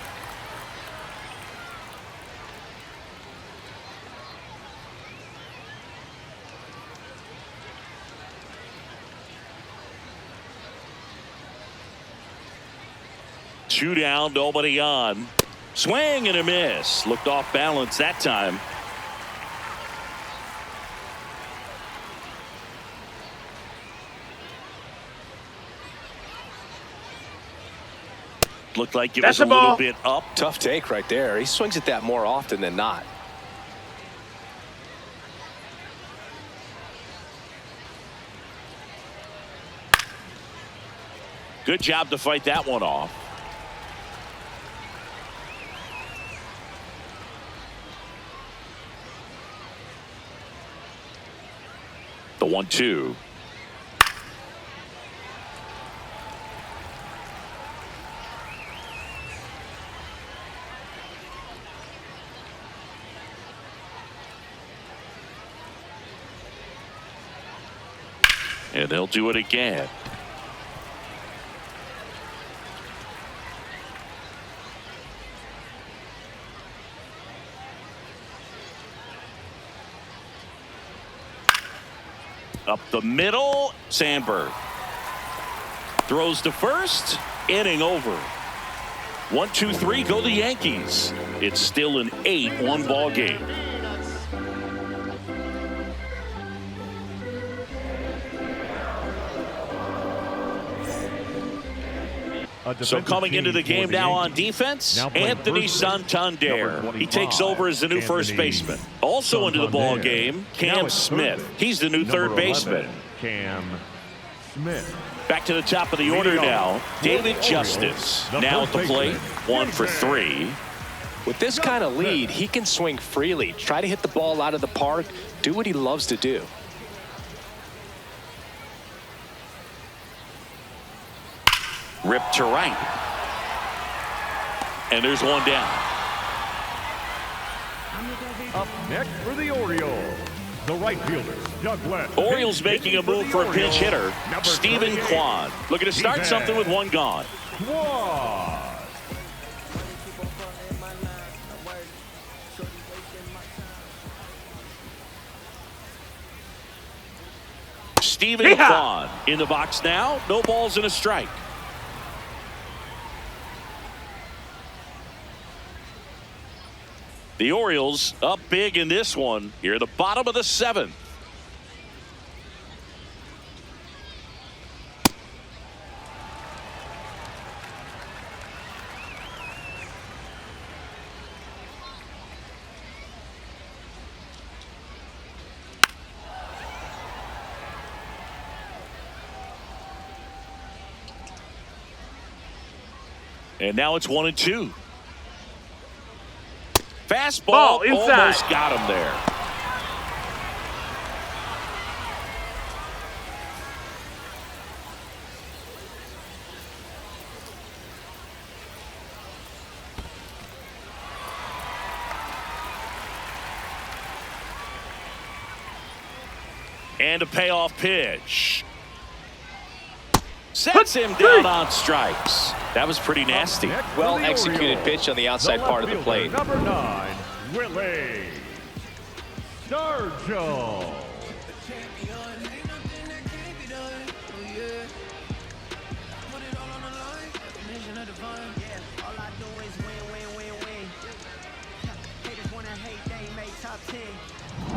Two down, nobody on. Swing and a miss. Looked off balance that time. Looked like it was a little bit up. Tough take right there. He swings at that more often than not. Good job to fight that one off. The 1-2. And they'll do it again. Up the middle, Sandberg. Throws to first, inning over. 1-2-3, go the Yankees. It's still an 8-1 ball game. So coming into the game now on defense, Anthony Santander. He takes over as the new first baseman. Also into the ball game, Cam Smith. He's the new third baseman. Cam Smith. Back to the top of the order now, David Justice. Now at the plate, 1 for 3. With this kind of lead, he can swing freely, try to hit the ball out of the park, do what he loves to do. Ripped to right. And there's one down. Up next for the Orioles, the right fielder, Douglas. Orioles making a move for a pinch hitter, Stephen Kwan. Looking to start something with one gone. Stephen Kwan in the box now. No balls and a strike. The Orioles up big in this one here at the bottom of the 7th. And now it's 1-2. Fastball almost got him there. And a payoff pitch. Sets him down on strikes. That was pretty nasty. Well executed pitch on the outside part of the plate. Number 9, Willie Stargell.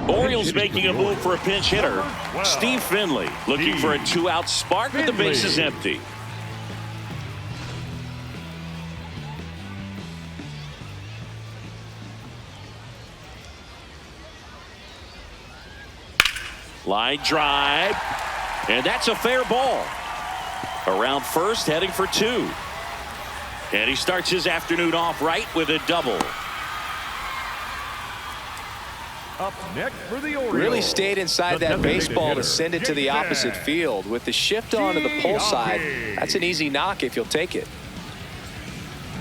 Orioles making a move for a pinch hitter, Steve Finley, looking for a 2-out spark with the bases empty. Line drive, and that's a fair ball. Around first, heading for 2. And he starts his afternoon off right with a double. Up next for the Orioles. Really stayed inside that baseball to send it to the opposite field. With the shift onto the pull side, that's an easy knock if you'll take it.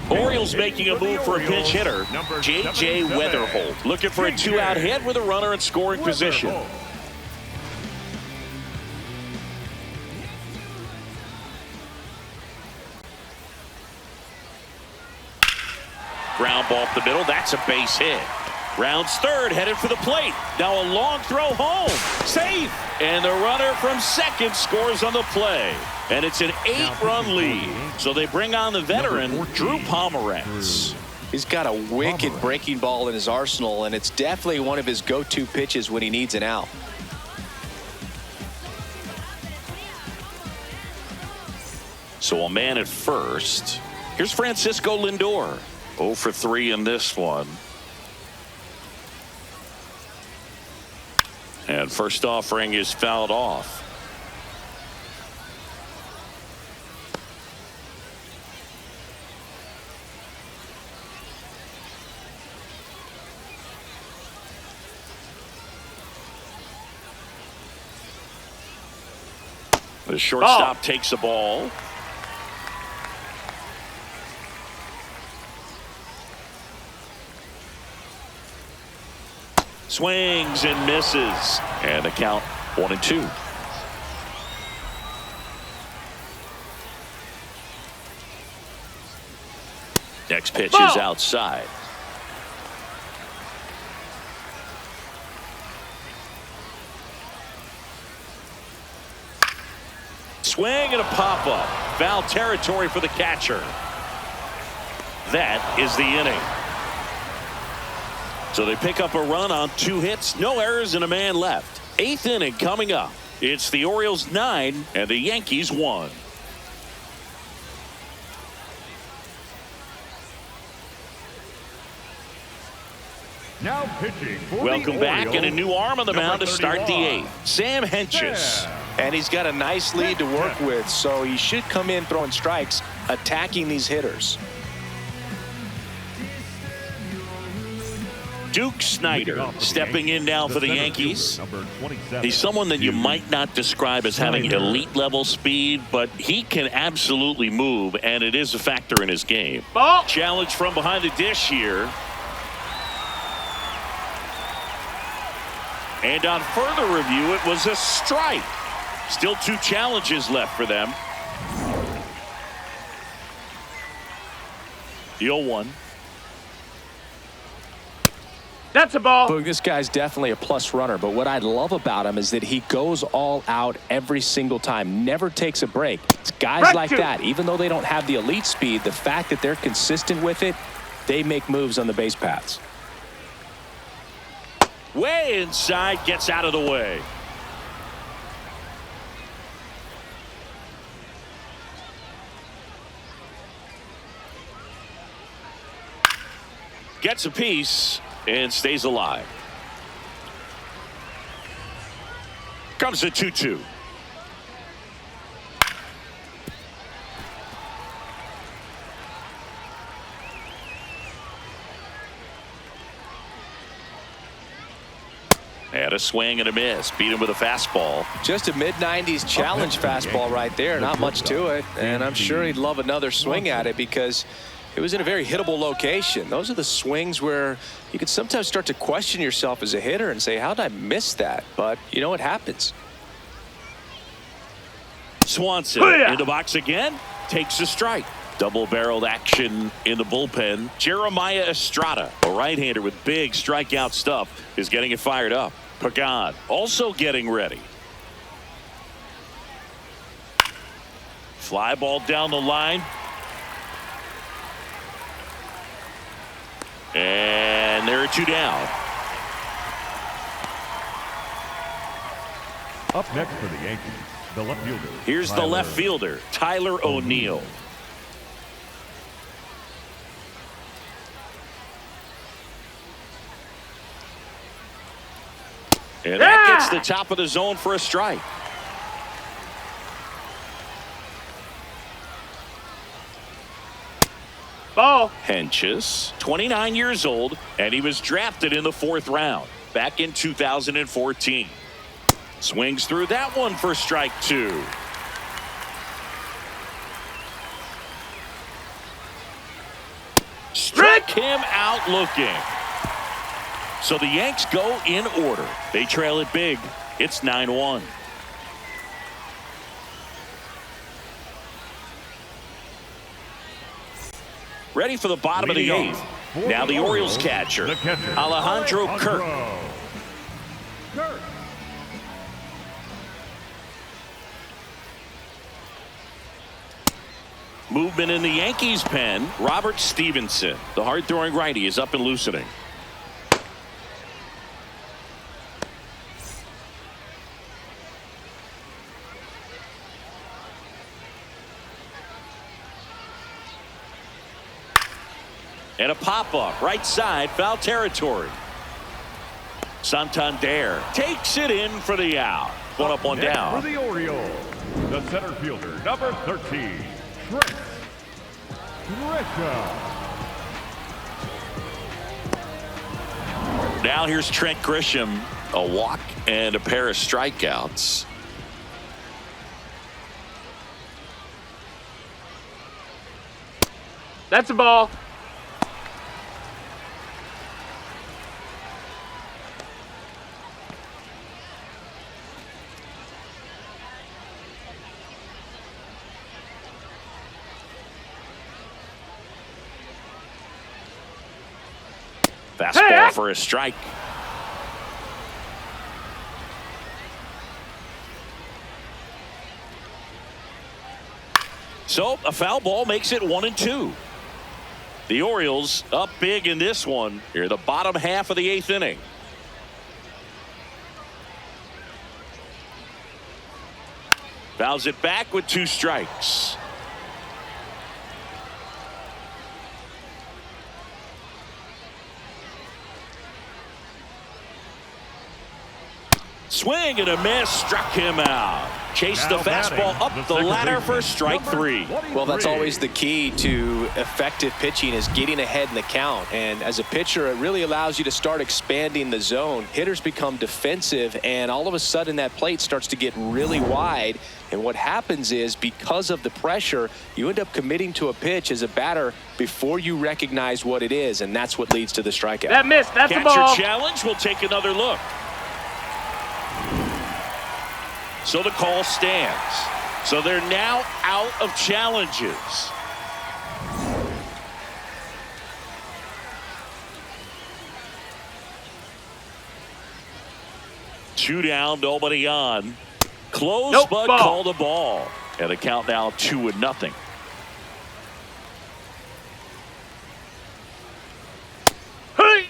Orioles making a move for a pinch hitter, J.J. Weatherholt, looking for a 2-out hit with a runner in scoring position. Ground ball up the middle. That's a base hit. Rounds third, headed for the plate. Now a long throw home. Safe. And the runner from second scores on the play. And it's an 8-run lead. So they bring on the veteran, Drew Pomeranz. He's got a wicked breaking ball in his arsenal, and it's definitely one of his go-to pitches when he needs an out. So a man at first. Here's Francisco Lindor. 0 for 3 in this one. And first offering is fouled off. The shortstop takes the ball. Swings and misses. And the count 1-2. Next pitch is outside. Swing and a pop-up. Foul territory for the catcher. That is the inning. So they pick up a run on 2 hits, no errors, and a man left. 8th inning coming up. It's the Orioles 9 and the Yankees 1. Now pitching for Welcome the back, Orioles, and a new arm on the mound to start the 31. 8th. Sam Hentges. And he's got a nice lead to work with, so he should come in throwing strikes, attacking these hitters. Duke Snider stepping in now for the Yankees. He's someone that you might not describe as having elite level speed, but he can absolutely move, and it is a factor in his game. Challenge from behind the dish here. And on further review, it was a strike. Still 2 challenges left for them. The 0-1. That's a ball. Boog, this guy's definitely a plus runner, but what I love about him is that he goes all out every single time, never takes a break. It's guys like that, even though they don't have the elite speed, the fact that they're consistent with it, they make moves on the base paths. Way inside, gets out of the way. Gets a piece and stays alive. Comes the 2-2. And a swing and a miss. Beat him with a fastball. Just a mid-90s challenge fastball right there. Not much to it. And I'm sure he'd love another swing at it because it was in a very hittable location. Those are the swings where you can sometimes start to question yourself as a hitter and say, how did I miss that? But, you know, it happens. Swanson in the box again. Takes a strike. Double-barreled action in the bullpen. Jeremiah Estrada, a right-hander with big strikeout stuff, is getting it fired up. Pagan also getting ready. Fly ball down the line. And there are 2 down. Up next for the Yankees, the left fielder. Here's the left fielder, Tyler O'Neill. And that gets the top of the zone for a strike. Ball. Hentges, 29 years old, and he was drafted in the 4th round back in 2014. Swings through that one for strike 2. Struck him out looking. So the Yanks go in order. They trail it big. It's 9-1. Ready for the bottom of the 8th. For Now the Orioles catcher, the catcher, Alejandro Kirk. Kirk. Movement in the Yankees pen. Robert Stevenson, the hard-throwing righty, is up and loosening. And a pop-up, right side, foul territory. Santander takes it in for the out. One up, one down. For the Orioles, the center fielder, number 13, Trent Grisham. Now here's Trent Grisham, a walk and a pair of strikeouts. That's a ball. Fastball for a strike. So a foul ball makes it 1-2. The Orioles up big in this one here, the bottom half of the 8th inning. Fouls it back with 2 strikes. Swing and a miss, struck him out. Chased the fastball up the ladder for strike 3. Well, that's always the key to effective pitching, is getting ahead in the count. And as a pitcher, it really allows you to start expanding the zone. Hitters become defensive, and all of a sudden that plate starts to get really wide. And what happens is, because of the pressure, you end up committing to a pitch as a batter before you recognize what it is, and that's what leads to the strikeout. That missed. That's a ball. Catcher challenge. We'll take another look. So the call stands. So they're now out of challenges. Two down, nobody on. Close, nope, but ball. call the ball. And the count now 2-0. Hey!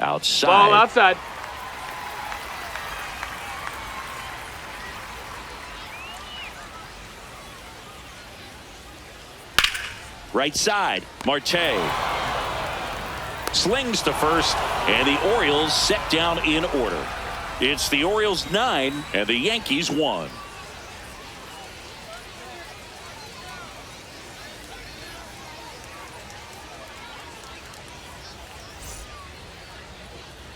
Outside. Ball outside. Right side, Marte slings to first, and the Orioles set down in order. It's the Orioles 9 and the Yankees 1.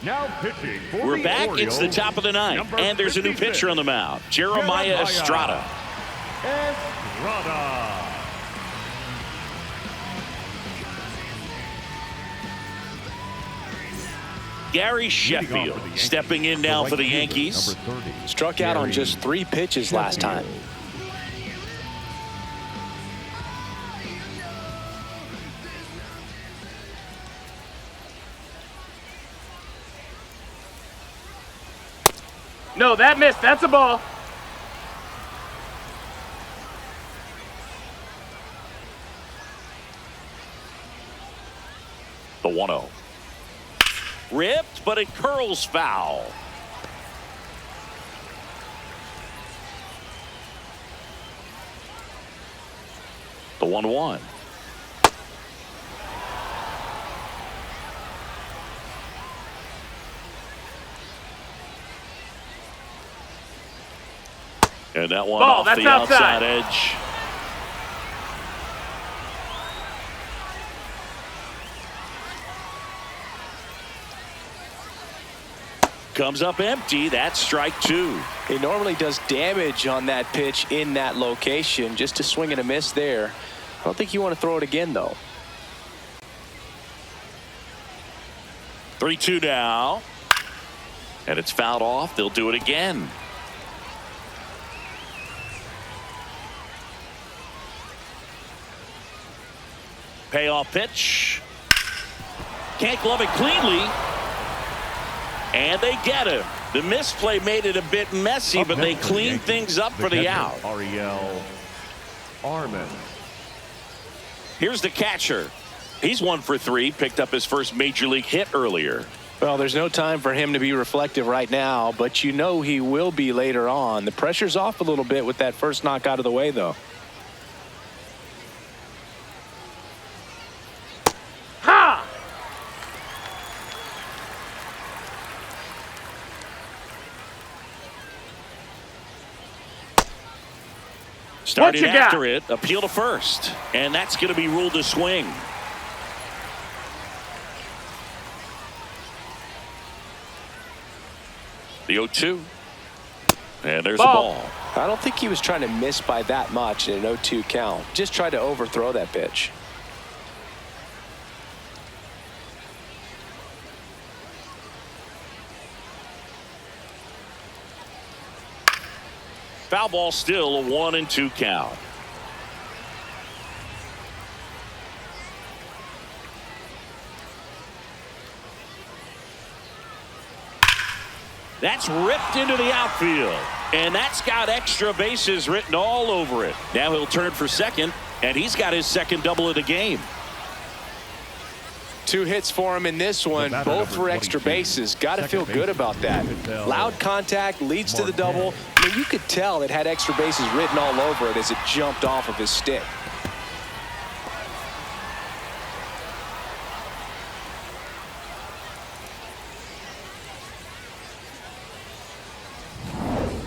Now pitching for We're the back. Orioles, It's the top of the 9th, number and there's a new 56, pitcher on the mound, Jeremiah Estrada. Estrada. Gary Sheffield stepping in now for the Yankees. Struck out on just 3 pitches last time. No, that missed. That's a ball. The 1-0. Ripped, but it curls foul. The 1-1. And that one Ball, off that's the outside outside. edge. Comes up empty. That's strike 2. He normally does damage on that pitch in that location. Just a swing and a miss there. I don't think you want to throw it again, though. 3-2 now. And it's fouled off. They'll do it again. Payoff pitch. Can't glove it cleanly. And they get him. The misplay made it a bit messy, but they cleaned things up for the out. Ariel Arman. Here's the catcher. He's 1 for 3. Picked up his first major league hit earlier. Well, there's no time for him to be reflective right now, but you know he will be later on. The pressure's off a little bit with that first knock out of the way, though. Ha! Starting after it, appeal to first. And that's going to be ruled a swing. The 0-2. And there's a ball. I don't think he was trying to miss by that much in an 0-2 count. Just tried to overthrow that pitch. Foul ball, still a 1-2 count. That's ripped into the outfield. And that's got extra bases written all over it. Now he'll turn for second, and he's got his second double of the game. 2 hits for him in this one, both for extra bases. Got to feel good about that. Loud contact leads to the double. I mean, you could tell it had extra bases written all over it as it jumped off of his stick.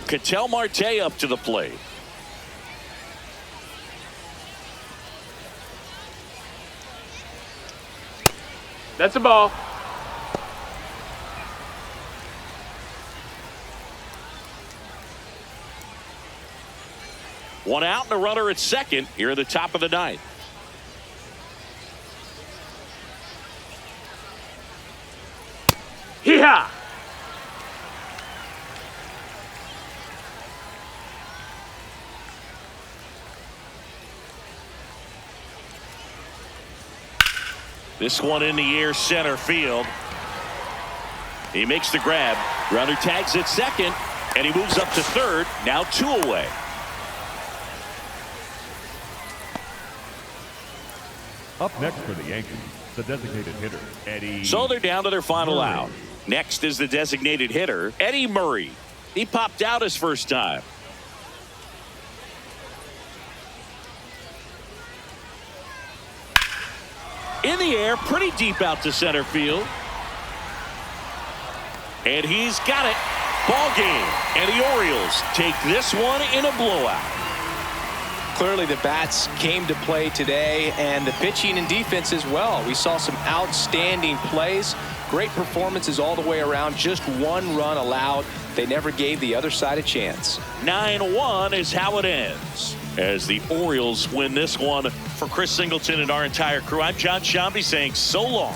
Ketel Marte up to the plate. That's a ball. One out and a runner at second here at the top of the ninth. Hee-haw! This one in the air, center field. He makes the grab. Runner tags at second, and he moves up to third. Now 2 away. Up next for the Yankees, the designated hitter, Eddie. So they're down to their final Murray. out. Next is the designated hitter, Eddie Murray. He popped out his first time. In the air, pretty deep out to center field. And he's got it. Ball game. And the Orioles take this one in a blowout. Clearly the bats came to play today, and the pitching and defense as well. We saw some outstanding plays. Great performances all the way around. Just 1 run allowed. They never gave the other side a chance. 9-1 is how it ends, as the Orioles win this one. For Chris Singleton and our entire crew, I'm John Shambi saying so long.